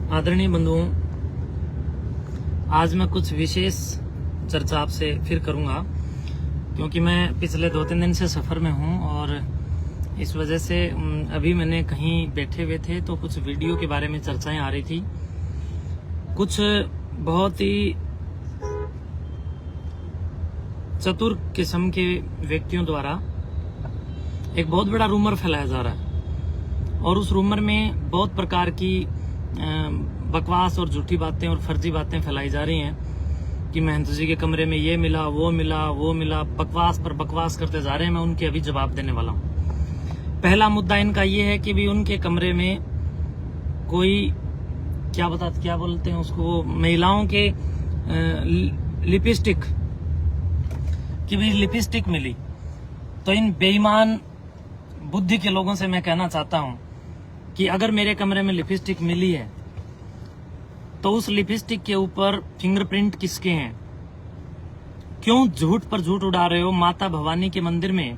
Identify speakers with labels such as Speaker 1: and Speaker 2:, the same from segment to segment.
Speaker 1: आदरणीय बंधुओं, आज मैं कुछ विशेष चर्चा आपसे फिर करूंगा क्योंकि मैं पिछले 2-3 दिन से सफ़र में हूं और इस वजह से अभी मैंने कहीं बैठे हुए थे तो कुछ वीडियो के बारे में चर्चाएं आ रही थी। कुछ बहुत ही चतुर किस्म के व्यक्तियों द्वारा एक बहुत बड़ा रूमर फैलाया जा रहा है और उस रूमर में बहुत प्रकार की बकवास और झूठी बातें और फर्जी बातें फैलाई जा रही हैं कि महंत जी के कमरे में ये मिला, वो मिला, बकवास पर बकवास करते जा रहे हैं। मैं उनके अभी जवाब देने वाला हूँ। पहला मुद्दा इनका ये है कि भी उनके कमरे में कोई क्या बोलते हैं उसको, महिलाओं के लिपस्टिक की भी लिपस्टिक मिली। तो इन बेईमान बुद्धि के लोगों से मैं कहना चाहता हूं कि अगर मेरे कमरे में लिपस्टिक मिली है तो उस लिपस्टिक के ऊपर फिंगरप्रिंट किसके हैं? क्यों झूठ पर झूठ उड़ा रहे हो? माता भवानी के मंदिर में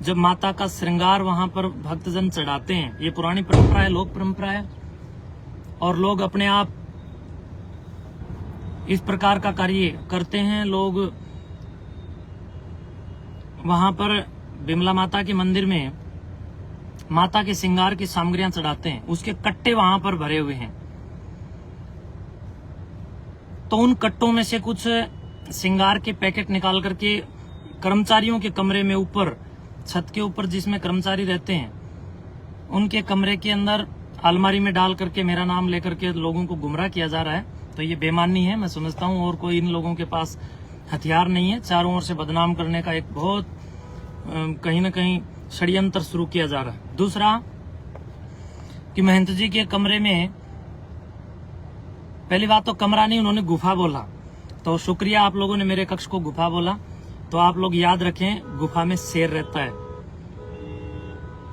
Speaker 1: जब माता का श्रृंगार वहां पर भक्तजन चढ़ाते हैं, ये पुरानी परंपरा है, लोक परंपरा है, और लोग अपने आप इस प्रकार का कार्य करते हैं। लोग वहां पर बिमला माता के मंदिर में माता के श्रृंगार की सामग्रियां चढ़ाते हैं, उसके कट्टे वहां पर भरे हुए हैं। तो उन कट्टों में से कुछ श्रृंगार के पैकेट निकाल करके कर्मचारियों के कमरे में ऊपर छत के ऊपर जिसमें कर्मचारी रहते हैं उनके कमरे के अंदर अलमारी में डाल करके मेरा नाम लेकर के लोगों को गुमराह किया जा रहा है। तो ये बेईमानी है, मैं समझता हूँ, और कोई इन लोगों के पास हथियार नहीं है। चारों ओर से बदनाम करने का एक बहुत कहीं ना कहीं षड्यंत्र शुरू किया जा रहा है। दूसरा कि महंत जी के कमरे में, पहली बात तो कमरा नहीं, उन्होंने गुफा बोला, तो शुक्रिया आप लोगों ने मेरे कक्ष को गुफा बोला। तो आप लोग याद रखें, गुफा में शेर रहता है,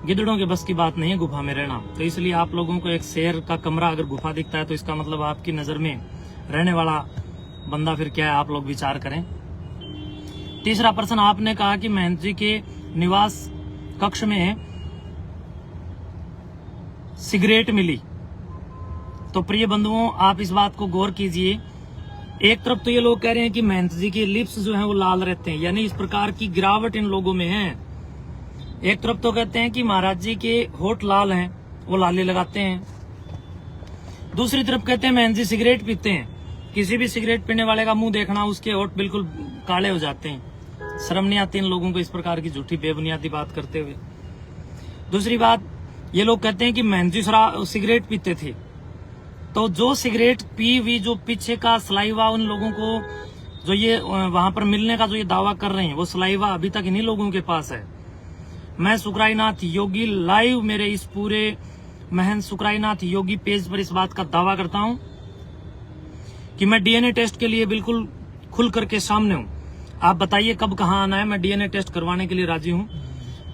Speaker 1: गिद्धड़ों के बस की बात नहीं है गुफा में रहना। तो इसलिए आप लोगों को एक शेर का कमरा अगर गुफा दिखता है तो इसका मतलब आपकी नजर में रहने वाला बंदा फिर क्या है, आप लोग विचार करें। तीसरा प्रश्न, आपने कहा कि महंत जी के निवास कक्ष में सिगरेट मिली। तो प्रिय बंधुओं, आप इस बात को गौर कीजिए। एक तरफ तो ये लोग कह रहे हैं कि महंत जी के लिप्स जो हैं वो लाल रहते हैं, यानी इस प्रकार की गिरावट इन लोगों में है। एक तरफ तो कहते हैं कि महाराज जी के होठ लाल हैं, वो लाली लगाते हैं। दूसरी तरफ कहते हैं महंत जी सिगरेट पीते हैं, किसी भी सिगरेट पीने वाले का मुंह देखना, उसके होठ बिल्कुल काले हो जाते हैं। शर्म नहीं आती इन लोगों को इस प्रकार की झूठी बेबुनियादी बात करते हुए। दूसरी बात, ये लोग कहते हैं कि महंत जी सिगरेट पीते थे। तो जो सिगरेट पी हुई, जो पीछे का सलाइवा उन लोगों को जो ये वहां पर मिलने का जो ये दावा कर रहे हैं, वो सलाइवा अभी तक इन्हीं लोगों के पास है। मैं सुकराईनाथ योगी लाइव मेरे इस पूरे महंत सुकराईनाथ योगी पेज पर इस बात का दावा करता हूं कि मैं डीएनए टेस्ट के लिए बिल्कुल खुल करके सामने हूं। आप बताइए कब कहां आना है, मैं डीएनए टेस्ट करवाने के लिए राजी हूं।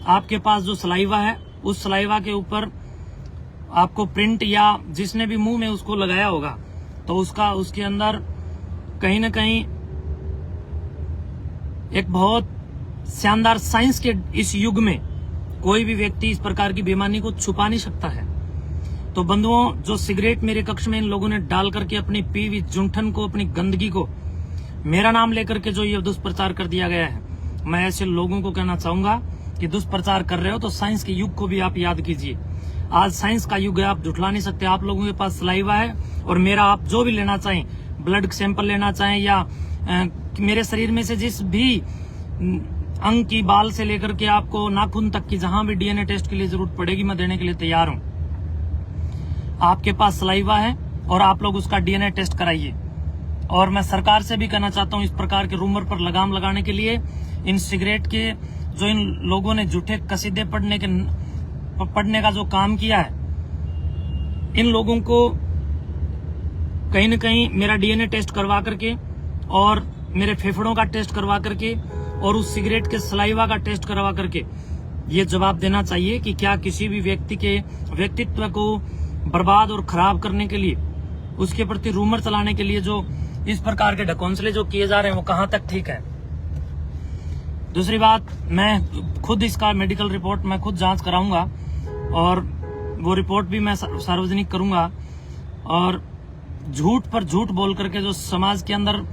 Speaker 1: आपके पास जो सलाइवा है, उस सलाइवा के ऊपर आपको प्रिंट, या जिसने भी मुंह में उसको लगाया होगा, तो उसके अंदर कहीं ना कहीं एक बहुत शानदार साइंस के इस युग में कोई भी व्यक्ति इस प्रकार की बेईमानी को छुपा नहीं सकता है। तो बंधुओं, जो सिगरेट मेरे कक्ष में इन लोगों ने डाल करके अपनी पीवी जूठन को, अपनी गंदगी को मेरा नाम लेकर के जो ये दुष्प्रचार कर दिया गया है, मैं ऐसे लोगों को कहना चाहूंगा कि दुष्प्रचार कर रहे हो तो साइंस के युग को भी आप याद कीजिए। आज साइंस का युग है, आप झुठला नहीं सकते। आप लोगों के पास सलाइवा है और मेरा आप जो भी लेना चाहें, ब्लड सैंपल लेना चाहें या मेरे शरीर में से जिस भी अंग की, बाल से लेकर के आपको नाखून तक की जहां भी डीएनए टेस्ट के लिए जरूरत पड़ेगी, मैं देने के लिए तैयार हूं। आपके पास सलाइवा है और आप लोग उसका डीएनए टेस्ट कराइए। और मैं सरकार से भी कहना चाहता हूं, इस प्रकार के रूमर पर लगाम लगाने के लिए इन सिगरेट के जो इन लोगों ने झूठे कसीदे पढ़ने का जो काम किया है, इन लोगों को कहीं न कहीं मेरा डीएनए टेस्ट करवा करके और मेरे फेफड़ों का टेस्ट करवा करके और उस सिगरेट के सलाइवा का टेस्ट करवा करके ये जवाब देना चाहिए कि क्या किसी भी व्यक्ति के व्यक्तित्व को बर्बाद और खराब करने के लिए, उसके प्रति रूमर चलाने के लिए जो इस प्रकार के ढकोंसले जो किए जा रहे हैं वो कहां तक ठीक है। दूसरी बात, मैं खुद इसका मेडिकल रिपोर्ट मैं खुद जांच कराऊंगा और वो रिपोर्ट भी मैं सार्वजनिक करूंगा। और झूठ पर झूठ बोल करके जो समाज के अंदर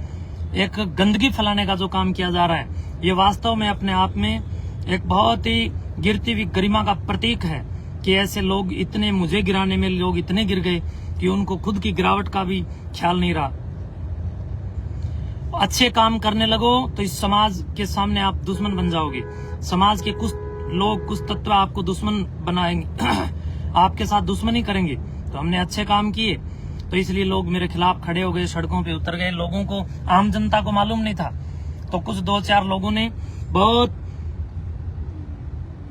Speaker 1: एक गंदगी फैलाने का जो काम किया जा रहा है, ये वास्तव में अपने आप में एक बहुत ही गिरती हुई गरिमा का प्रतीक है कि ऐसे लोग इतने, मुझे गिराने में लोग इतने गिर गए कि उनको खुद की गिरावट का भी ख्याल नहीं रहा। अच्छे काम करने लगो तो इस समाज के सामने आप दुश्मन बन जाओगे। समाज के कुछ लोग, कुछ तत्व आपको दुश्मन बनाएंगे आपके साथ दुश्मनी करेंगे। तो हमने अच्छे काम किए तो इसलिए लोग मेरे खिलाफ खड़े हो गए, सड़कों पे उतर गए। लोगों को, आम जनता को मालूम नहीं था, तो कुछ 2-4 लोगों ने बहुत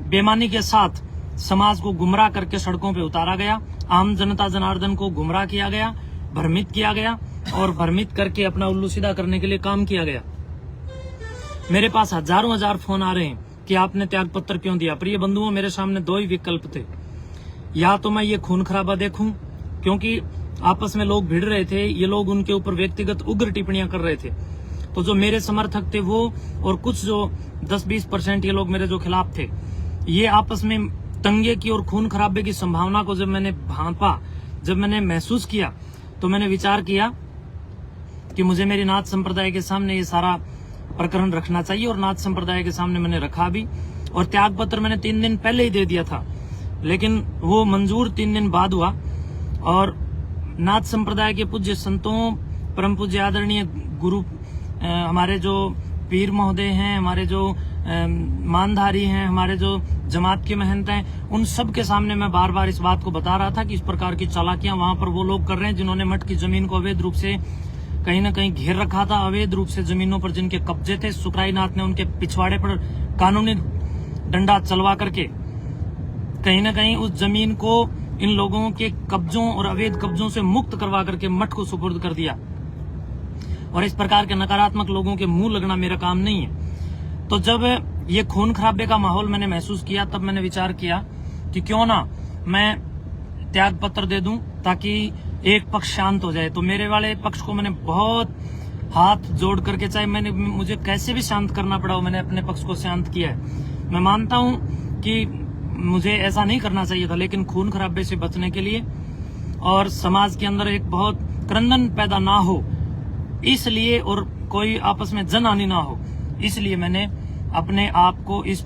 Speaker 1: बेईमानी के साथ समाज को गुमराह करके सड़कों पे उतारा गया। आम जनता जनार्दन को गुमराह किया गया, भ्रमित किया गया और भ्रमित करके अपना उल्लू सीधा करने के लिए काम किया गया। मेरे पास हजार फोन आ रहे हैं कि आपने त्याग पत्र क्यों दिया। प्रिय बंधुओं, मेरे सामने 2 ही विकल्प थे। या तो मैं ये खून खराबा देखूं, क्योंकि आपस में लोग भिड़ रहे थे, ये लोग उनके ऊपर व्यक्तिगत उग्र टिप्पणियां कर रहे थे। तो जो मेरे समर्थक थे वो और कुछ जो 10-20% ये लोग मेरे जो खिलाफ थे, ये आपस में दंगे की और खून खराबे की संभावना को जब मैंने भांपा, जब मैंने महसूस किया, तो मैंने विचार किया कि मुझे मेरी नाथ संप्रदाय के सामने ये सारा प्रकरण रखना चाहिए। और नाथ संप्रदाय के सामने मैंने रखा भी, और त्याग पत्र मैंने 3 दिन पहले ही दे दिया था, लेकिन वो मंजूर 3 दिन बाद हुआ। और नाथ संप्रदाय के पूज्य संतों, परम पूज्य आदरणीय गुरु, हमारे जो पीर महोदय हैं, हमारे जो मानधारी हैं, हमारे जो जमात के महंत हैं, उन सब के सामने मैं बार बार इस बात को बता रहा था कि इस प्रकार की चालाकियां वहां पर वो लोग कर रहे हैं जिन्होंने मठ की जमीन को अवैध रूप से कहीं न कहीं घेर रखा था। अवैध रूप से जमीनों पर जिनके कब्जे थे, सुखराई नाथ ने उनके पिछवाड़े पर कानूनी डंडा चलवा करके कहीं न कहीं उस जमीन को इन लोगों के कब्जों और अवैध कब्जों से मुक्त करवा करके मठ को सुपुर्द कर दिया। और इस प्रकार के नकारात्मक लोगों के मुंह लगना मेरा काम नहीं है। तो जब ये खून खराबे का माहौल मैंने महसूस किया, तब मैंने विचार किया कि क्यों ना मैं त्याग पत्र दे दूं ताकि एक पक्ष शांत हो जाए। तो मेरे वाले पक्ष को मैंने बहुत हाथ जोड़ करके, चाहे मुझे कैसे भी शांत करना पड़ा हो, मैंने अपने पक्ष को शांत किया है। मैं मानता हूं कि मुझे ऐसा नहीं करना चाहिए था, लेकिन खून खराबे से बचने के लिए और समाज के अंदर एक बहुत क्रंदन पैदा ना हो इसलिए, और कोई आपस में जनहानि ना हो, इसलिए मैंने अपने आप को इस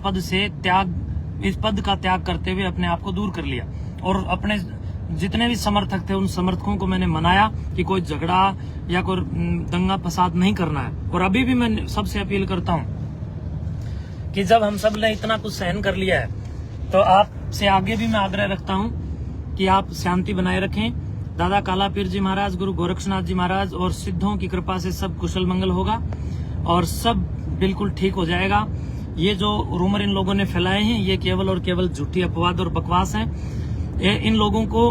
Speaker 1: पद का त्याग करते हुए अपने आप को दूर कर लिया। और अपने जितने भी समर्थक थे उन समर्थकों को मैंने मनाया कि कोई झगड़ा या कोई दंगा फसाद नहीं करना है। और अभी भी मैं सबसे अपील करता हूं कि जब हम सब ने इतना कुछ सहन कर लिया है, तो आपसे आगे भी मैं आग्रह रखता हूं कि आप शांति बनाए रखें। दादा काला पीर जी महाराज, गुरु गोरक्षनाथ जी महाराज और सिद्धों की कृपा से सब कुशल मंगल होगा और सब बिल्कुल ठीक हो जाएगा। ये जो रूमर इन लोगों ने फैलाए हैं, ये केवल और केवल झूठी अपवाद और बकवास है। इन लोगों को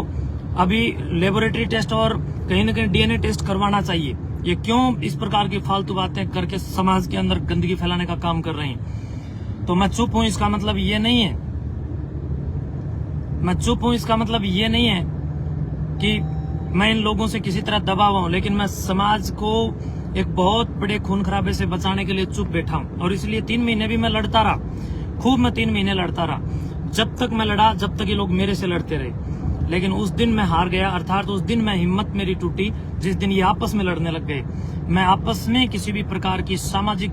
Speaker 1: अभी लेबोरेटरी टेस्ट और कहीं न कहीं DNA टेस्ट करवाना चाहिए। ये क्यों इस प्रकार की फालतू बातें करके समाज के अंदर गंदगी फैलाने का काम कर रहे हैं। तो मैं चुप हूं, इसका मतलब ये नहीं है, मैं चुप हूं इसका मतलब ये नहीं है कि मैं इन लोगों से किसी तरह दबा हुआ हूं, लेकिन मैं समाज को एक बहुत बड़े खून खराबे से बचाने के लिए चुप बैठा हूं। और इसलिए 3 महीने भी मैं लड़ता रहा, खूब मैं 3 महीने लड़ता रहा। जब तक मैं लड़ा, जब तक ये लोग मेरे से लड़ते रहे। लेकिन उस दिन मैं हार गया, अर्थात उस दिन मैं हिम्मत मेरी टूटी जिस दिन ये आपस में लड़ने लग गए। मैं आपस में किसी भी प्रकार की सामाजिक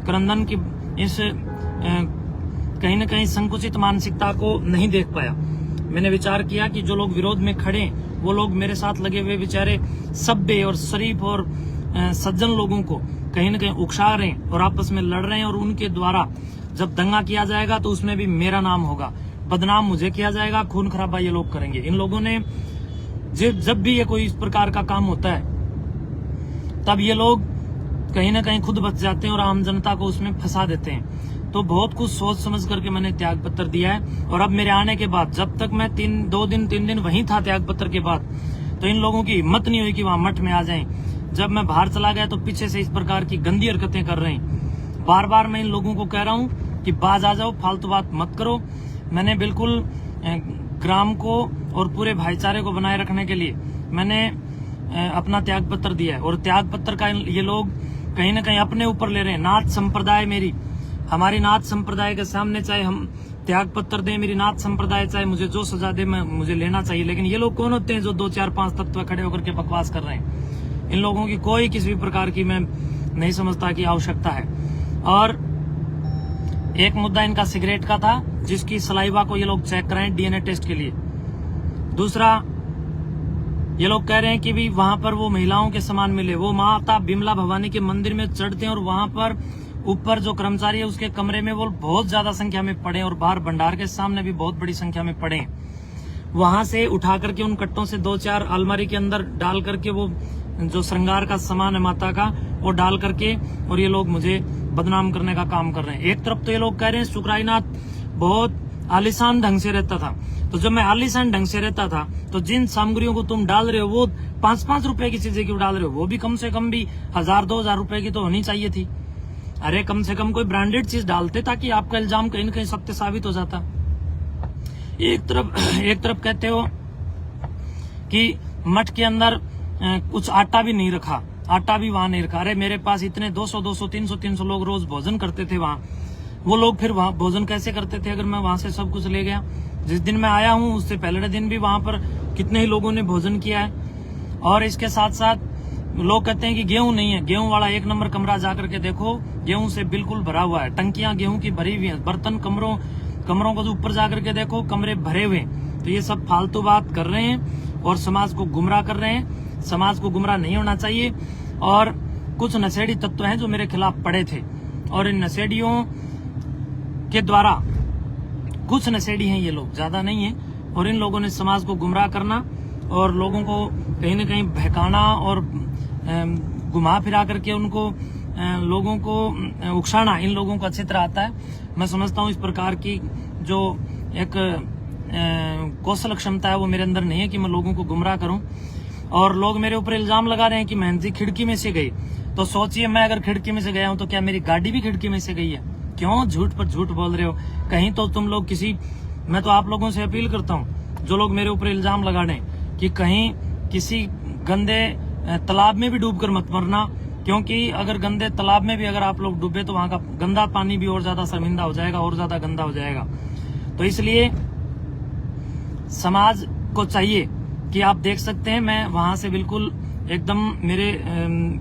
Speaker 1: क्रंदन की इस कहीं न कहीं संकुचित मानसिकता को नहीं देख पाया। मैंने विचार किया कि जो लोग विरोध में खड़े, वो लोग मेरे साथ लगे हुए बेचारे सभ्य और शरीफ और सज्जन लोगों को कहीं न कहीं उकसा रहे हैं और आपस में लड़ रहे हैं। और उनके द्वारा जब दंगा किया जाएगा तो उसमें भी मेरा नाम होगा, बदनाम मुझे किया जाएगा, खून खराबा ये लोग करेंगे। इन लोगों ने जब भी ये कोई इस प्रकार का काम होता है, तब ये लोग कहीं न कहीं खुद बच जाते हैं और आम जनता को उसमें फंसा देते हैं। तो बहुत कुछ सोच समझ करके मैंने त्याग पत्र दिया है। और अब मेरे आने के बाद, जब तक मैं 3 दिन वहीं था त्याग पत्र के बाद, तो इन लोगों की हिम्मत नहीं हुई कि वहां मठ में आ जाएं। जब मैं बाहर चला गया तो पीछे से इस प्रकार की गंदी हरकतें कर रहे हैं। बार बार मैं इन लोगों को कह रहा हूं कि बाज आ जाओ, फालतू बात मत करो। मैंने बिल्कुल ग्राम को और पूरे भाईचारे को बनाए रखने के लिए मैंने अपना त्याग पत्र दिया है। और त्याग पत्र का ये लोग कहीं न कहीं अपने ऊपर ले रहे हैं। नाथ संप्रदाय हमारी नाथ संप्रदाय के सामने चाहे हम त्याग पत्र दें, मेरी नाथ संप्रदाय चाहे मुझे जो सजा दे मैं मुझे लेना चाहिए। लेकिन ये लोग कौन होते हैं जो 2 4 5 तत्व खड़े होकर के बकवास कर रहे हैं? इन लोगों की कोई किसी भी प्रकार की मैं नहीं समझता कि आवश्यकता है। और एक मुद्दा इनका सिगरेट का था, जिसकी सलाइवा को ये लोग चेक कराएं डीएनए टेस्ट के लिए। दूसरा, ये लोग कह रहे हैं कि भी वहां पर वो महिलाओं के समान मिले। वो माता बिमला भवानी के मंदिर में चढ़ते हैं और वहां पर ऊपर जो कर्मचारी है उसके कमरे में वो बहुत ज्यादा संख्या में पड़े और बाहर भंडार के सामने भी बहुत बड़ी संख्या में पड़े। वहां से उठा करके उन कट्टों से 2 4 अलमारी के अंदर डाल करके वो जो श्रृंगार का सामान है माता का वो डाल करके और ये लोग मुझे बदनाम करने का काम कर रहे हैं। एक तरफ तो ये लोग कह रहे हैं शुक्राईनाथ बहुत आलीशान ढंग से रहता था। तो जब मैं आलीशान ढंग से रहता था तो जिन सामग्रियों को तुम डाल रहे हो वो 5-5 रुपए की चीजें क्यों डाल रहे हो? वो भी कम से कम भी 1000-2000 रुपए की तो होनी चाहिए थी। अरे कम से कम कोई ब्रांडेड चीज डालते ताकि आपका इल्जाम कहीं न कहीं सत्य साबित हो जाता। एक तरफ कहते हो कि मठ के अंदर कुछ आटा भी नहीं रखा, आटा भी वहां नहीं रखा। अरे मेरे पास इतने 200, 300 लोग रोज भोजन करते थे वहां। वो लोग फिर वहां भोजन कैसे करते थे अगर मैं वहां से सब कुछ ले गया? जिस दिन मैं आया हूं उससे पहले दिन भी वहां पर कितने ही लोगों ने भोजन किया है। और इसके साथ साथ लोग कहते हैं कि गेहूं नहीं है। गेहूं वाला 1 नंबर कमरा जाकर के देखो, गेहूं से बिल्कुल भरा हुआ है। टंकियां गेहूं की भरी हुई है। बर्तन कमरों को जो ऊपर जाकर के देखो कमरे भरे हुए। तो ये सब फालतू बात कर रहे हैं और समाज को गुमराह कर रहे हैं। समाज को गुमराह नहीं होना चाहिए। और कुछ नशेड़ी तत्व हैं जो मेरे खिलाफ पड़े थे और इन नशेड़ियों के द्वारा, कुछ नशेड़ी हैं ये लोग, ज्यादा नहीं है, और इन लोगों ने समाज को गुमराह करना और लोगों को कहीं न कहीं बहकाना और घुमा फिरा करके उनको लोगों को उकसाना इन लोगों को अच्छी तरह आता है। मैं समझता हूँ इस प्रकार की जो एक कौशल क्षमता है वो मेरे अंदर नहीं है कि मैं लोगों को गुमराह करूं। और लोग मेरे ऊपर इल्जाम लगा रहे हैं कि महंत जी खिड़की में से गई। तो सोचिए मैं अगर खिड़की में से गया हूं तो क्या मेरी गाड़ी भी खिड़की में से गई है? क्यों झूठ पर झूठ बोल रहे हो? कहीं तो तुम लोग मैं तो आप लोगों से अपील करता हूं जो लोग मेरे ऊपर इल्जाम लगा रहे हैं कि कहीं किसी गंदे तालाब में भी डूबकर मत मरना, क्योंकि अगर गंदे तालाब में भी अगर आप लोग डूबे तो वहां का गंदा पानी भी और ज्यादा शर्मिंदा हो जाएगा और ज्यादा गंदा हो जाएगा। तो इसलिए समाज को चाहिए कि आप देख सकते हैं मैं वहां से बिल्कुल एकदम मेरे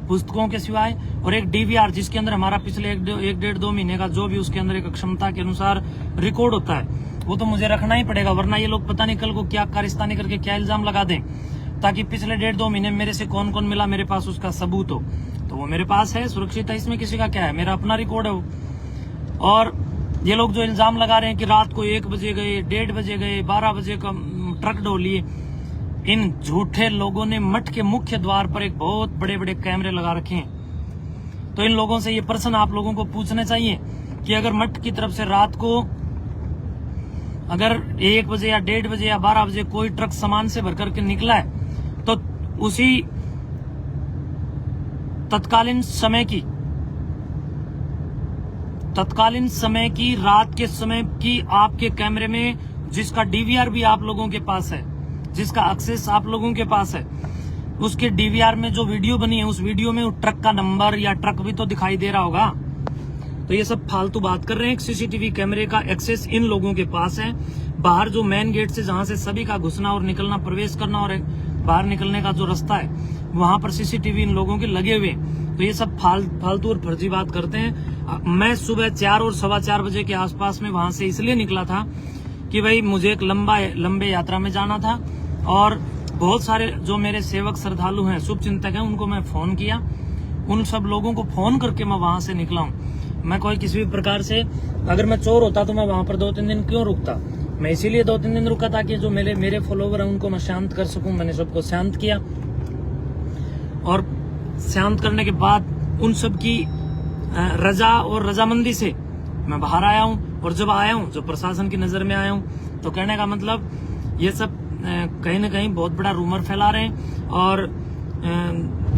Speaker 1: पुस्तकों के सिवाय और एक डीवीआर जिसके अंदर हमारा पिछले 1-1.5-2 महीने का जो भी उसके अंदर एक क्षमता के अनुसार रिकॉर्ड होता है वो तो मुझे रखना ही पड़ेगा, वरना ये लोग पता नहीं कल को क्या कारिस्तानी करके क्या इल्जाम लगा दें, ताकि पिछले 1.5-2 महीने मेरे से कौन कौन मिला मेरे पास उसका सबूत हो। तो वो मेरे पास है, सुरक्षित है, इसमें किसी का क्या है, मेरा अपना रिकॉर्ड है वो। और ये लोग जो इल्जाम लगा रहे हैं कि रात को 1 बजे गए, 1:30 बजे गए, 12 बजे का ट्रक ढो लिए, इन झूठे लोगों ने मठ के मुख्य द्वार पर एक बहुत बड़े बड़े कैमरे लगा रखे हैं। तो इन लोगों से ये प्रश्न आप लोगों को पूछने चाहिए कि अगर मठ की तरफ से रात को अगर 1 बजे या 1:30 बजे या 12 बजे कोई ट्रक सामान से भर करके निकला है तो उसी तत्कालीन समय की रात के समय की आपके कैमरे में जिसका डीवीआर भी आप लोगों के पास है, जिसका एक्सेस आप लोगों के पास है, उसके डीवीआर में जो वीडियो बनी है उस वीडियो में ट्रक का नंबर या ट्रक भी तो दिखाई दे रहा होगा। तो ये सब फालतू बात कर रहे हैं। सीसीटीवी कैमरे का एक्सेस इन लोगों के पास है। बाहर जो मेन गेट से जहां से सभी का घुसना और निकलना, प्रवेश करना और बाहर निकलने का जो रास्ता है वहां पर सीसीटीवी इन लोगों के लगे हुए। तो ये सब फालतू और फर्जी बात करते हैं। मैं सुबह 4 और 4:15 बजे के आसपास में वहां से इसलिए निकला था कि भाई मुझे एक लंबे यात्रा में जाना था और बहुत सारे जो मेरे सेवक श्रद्धालु हैं, शुभ चिंतक हैं, उनको मैं फोन किया। उन सब लोगों को फोन करके मैं वहां से निकला हूँ। मैं कोई किसी भी प्रकार से, अगर मैं चोर होता तो मैं वहां पर 2-3 दिन क्यों रुकता? मैं इसीलिए 2-3 दिन रुका ताकि जो मेरे फॉलोवर हैं उनको मैं शांत कर सकूं। मैंने सबको शांत किया और शांत करने के बाद उन सब की रजा और रजामंदी से मैं बाहर आया हूं। और जब आया हूं, जो प्रशासन की नजर में आया हूं, तो कहने का मतलब ये सब कहीं ना कहीं बहुत बड़ा रूमर फैला रहे हैं और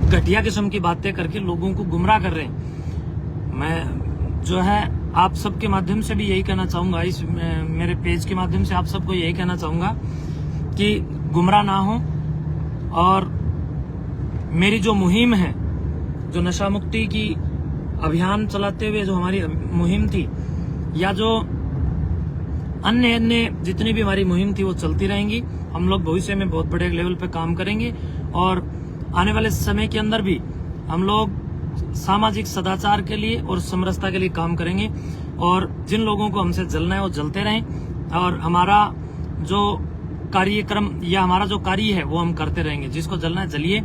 Speaker 1: घटिया किस्म की बातें करके लोगों को गुमराह कर रहे हैं। मैं जो है आप सबके माध्यम से भी यही कहना चाहूंगा, इस मेरे पेज के माध्यम से आप सबको यही कहना चाहूंगा कि गुमराह ना हो। और मेरी जो मुहिम है, जो नशा मुक्ति की अभियान चलाते हुए जो हमारी मुहिम थी, या जो अन्य अन्य जितनी भी हमारी मुहिम थी वो चलती रहेंगी। हम लोग भविष्य में बहुत बड़े लेवल पे काम करेंगे और आने वाले समय के अंदर भी हम लोग सामाजिक सदाचार के लिए और समरसता के लिए काम करेंगे। और जिन लोगों को हमसे जलना है वो जलते रहें और हमारा जो कार्यक्रम या हमारा जो कार्य है वो हम करते रहेंगे। जिसको जलना है जलिए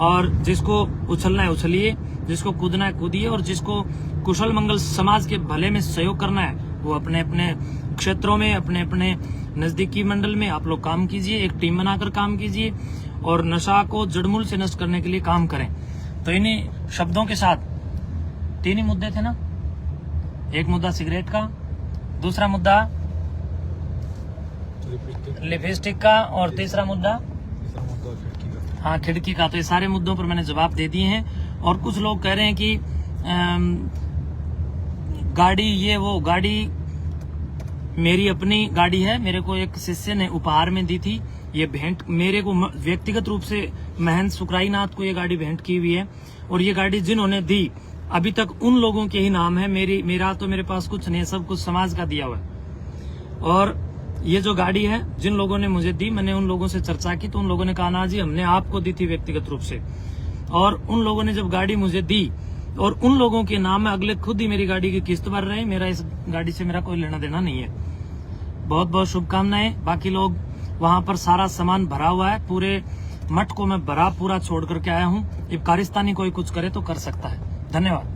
Speaker 1: और जिसको उछलना है उछलिए, जिसको कूदना है कूदिए और जिसको कुशल मंगल समाज के भले में सहयोग करना है वो अपने अपने क्षेत्रों में अपने अपने नजदीकी मंडल में आप लोग काम कीजिए, एक टीम बनाकर काम कीजिए और नशा को जड़मूल से नष्ट करने के लिए काम करें। तो इन्हीं शब्दों के साथ 3 ही मुद्दे थे ना, एक मुद्दा सिगरेट का, दूसरा मुद्दा लिपस्टिक का और तीसरा मुद्दा हाँ खिड़की का। तो ये सारे मुद्दों पर मैंने जवाब दे दिए हैं। और कुछ लोग कह रहे हैं कि गाड़ी ये वो, गाड़ी मेरी अपनी गाड़ी है, मेरे को एक शिष्य ने उपहार में दी थी। ये भेंट मेरे को व्यक्तिगत रूप से महंत सुकराई नाथ को ये गाड़ी भेंट की हुई है और ये गाड़ी जिन्होंने दी अभी तक उन लोगों के ही नाम है। मेरा तो मेरे पास कुछ नहीं है, सब कुछ समाज का दिया हुआ है। और ये जो गाड़ी है जिन लोगों ने मुझे दी, मैंने उन लोगों से चर्चा की तो उन लोगों ने कहा ना जी हमने आपको दी थी व्यक्तिगत रूप से। और उन लोगों ने जब गाड़ी मुझे दी और उन लोगों के नाम में अगले खुद ही मेरी गाड़ी की किस्त भर रहे हैं, मेरा इस गाड़ी से मेरा कोई लेना देना नहीं है। बहुत बहुत शुभकामनाएं। बाकी लोग वहां पर सारा सामान भरा हुआ है, पूरे मठ को मैं भरा पूरा छोड़ करके आया हूँ। अब कारिस्तानी कोई कुछ करे तो कर सकता है। धन्यवाद।